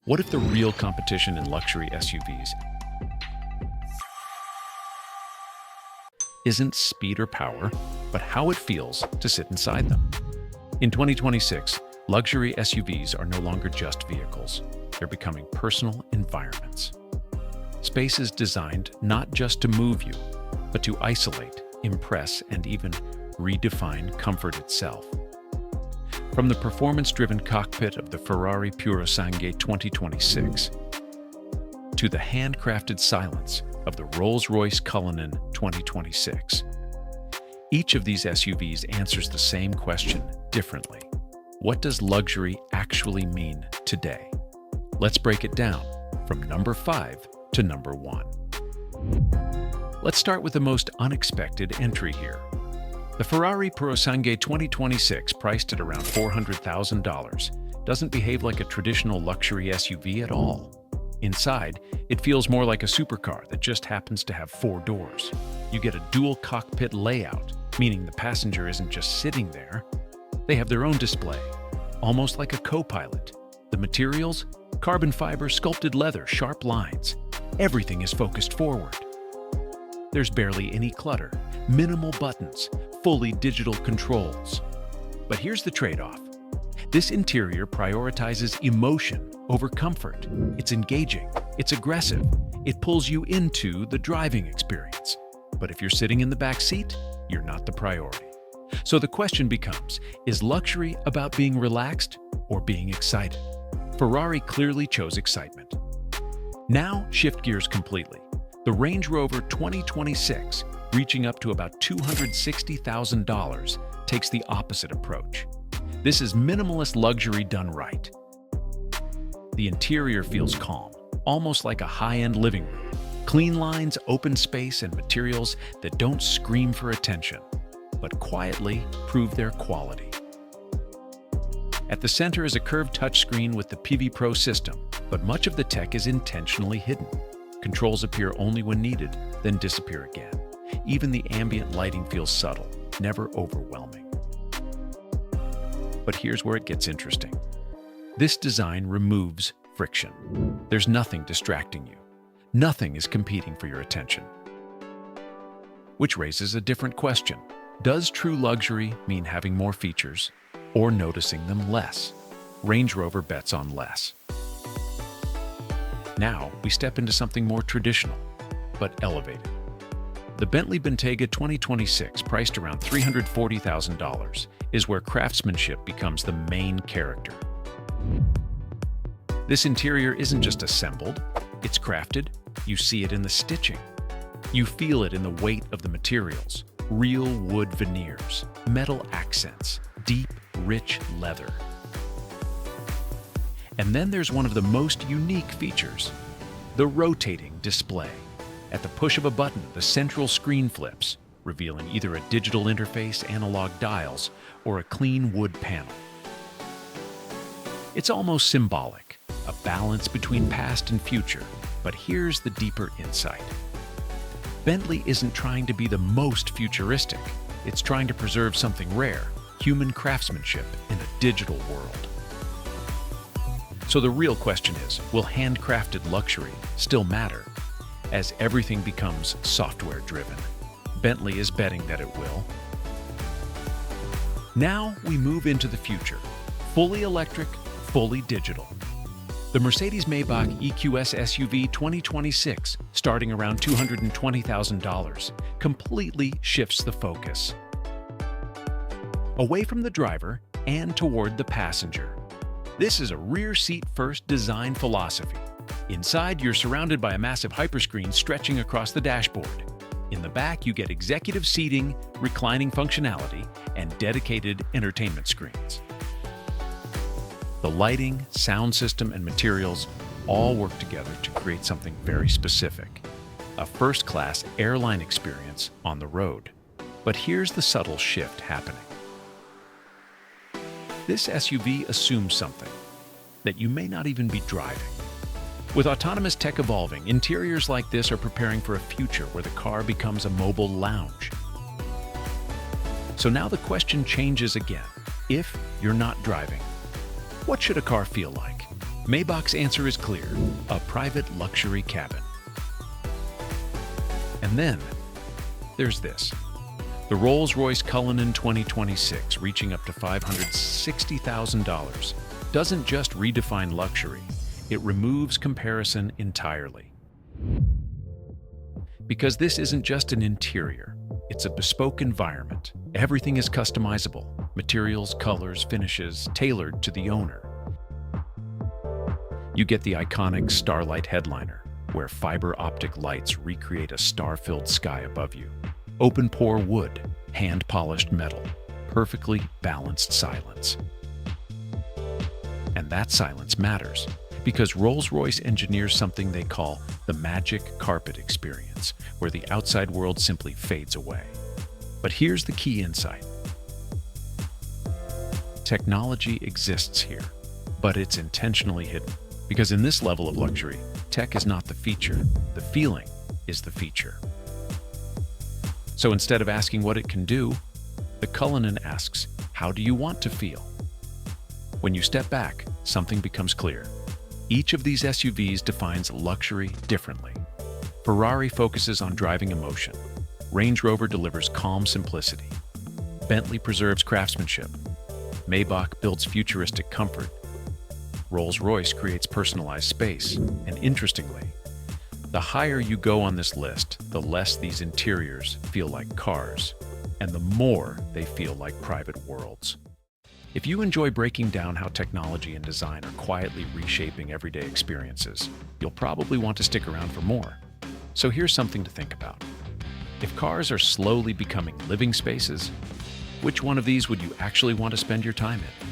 What if the real competition in luxury SUVs isn't speed or power, but how it feels to sit inside them? In 2026, luxury SUVs are no longer just vehicles. They're becoming personal environments. Spaces designed not just to move you, but to isolate, impress, and even redefine comfort itself. From the performance-driven cockpit of the Ferrari Purosangue 2026 to the handcrafted silence of the Rolls-Royce Cullinan 2026, each of these SUVs answers the same question differently. What does luxury actually mean today? Let's break it down from number 5 to number 1. Let's start with the most unexpected entry here. The Ferrari Purosangue 2026, priced at around $400,000, doesn't behave like a traditional luxury SUV at all. Inside, it feels more like a supercar that just happens to have 4 doors. You get a dual cockpit layout, meaning the passenger isn't just sitting there. They have their own display, almost like a co-pilot. The materials? Carbon fiber, sculpted leather, sharp lines. Everything is focused forward. There's barely any clutter, minimal buttons, fully digital controls. But here's the trade-off. This interior prioritizes emotion over comfort. It's engaging, it's aggressive, it pulls you into the driving experience. But if you're sitting in the back seat, you're not the priority. So the question becomes, is luxury about being relaxed or being excited? Ferrari clearly chose excitement. Now shift gears completely. The Range Rover 2026, reaching up to about $260,000, takes the opposite approach. This is minimalist luxury done right. The interior feels calm, almost like a high-end living room. Clean lines, open space, and materials that don't scream for attention, but quietly prove their quality. At the center is a curved touchscreen with the PV Pro system, but much of the tech is intentionally hidden. Controls appear only when needed, then disappear again. Even the ambient lighting feels subtle, never overwhelming. But here's where it gets interesting. This design removes friction. There's nothing distracting you. Nothing is competing for your attention. Which raises a different question. Does true luxury mean having more features or noticing them less? Range Rover bets on less. Now we step into something more traditional, but elevated. The Bentley Bentayga 2026, priced around $340,000, is where craftsmanship becomes the main character. This interior isn't just assembled, it's crafted. You see it in the stitching. You feel it in the weight of the materials. Real wood veneers, metal accents, deep, rich leather. And then there's one of the most unique features, the rotating display. At the push of a button, the central screen flips, revealing either a digital interface, analog dials, or a clean wood panel. It's almost symbolic, a balance between past and future, but here's the deeper insight. Bentley isn't trying to be the most futuristic. It's trying to preserve something rare, human craftsmanship in a digital world. So the real question is, will handcrafted luxury still matter? As everything becomes software-driven, Bentley is betting that it will. Now we move into the future, fully electric, fully digital. The Mercedes-Maybach EQS SUV 2026, starting around $220,000, completely shifts the focus. Away from the driver and toward the passenger. This is a rear seat first design philosophy. Inside, you're surrounded by a massive hyperscreen stretching across the dashboard. In the back, you get executive seating, reclining functionality, and dedicated entertainment screens. The lighting, sound system, and materials all work together to create something very specific. A first-class airline experience on the road. But here's the subtle shift happening. This SUV assumes something that you may not even be driving. With autonomous tech evolving, interiors like this are preparing for a future where the car becomes a mobile lounge. So now the question changes again. If you're not driving, what should a car feel like? Maybach's answer is clear: a private luxury cabin. And then there's this. The Rolls-Royce Cullinan 2026, reaching up to $560,000, doesn't just redefine luxury, it removes comparison entirely. Because this isn't just an interior, it's a bespoke environment. Everything is customizable: materials, colors, finishes, tailored to the owner. You get the iconic Starlight headliner, where fiber optic lights recreate a star-filled sky above you. Open-pore wood, hand-polished metal, perfectly balanced silence. And that silence matters, because Rolls-Royce engineers something they call the magic carpet experience, where the outside world simply fades away. But here's the key insight. Technology exists here, but it's intentionally hidden. Because in this level of luxury, tech is not the feature, the feeling is the feature. So instead of asking what it can do, the Cullinan asks, how do you want to feel? When you step back, something becomes clear. Each of these SUVs defines luxury differently. Ferrari focuses on driving emotion. Range Rover delivers calm simplicity. Bentley preserves craftsmanship. Maybach builds futuristic comfort. Rolls-Royce creates personalized space. And interestingly, the higher you go on this list, the less these interiors feel like cars, and the more they feel like private worlds. If you enjoy breaking down how technology and design are quietly reshaping everyday experiences, you'll probably want to stick around for more. So here's something to think about. If cars are slowly becoming living spaces, which one of these would you actually want to spend your time in?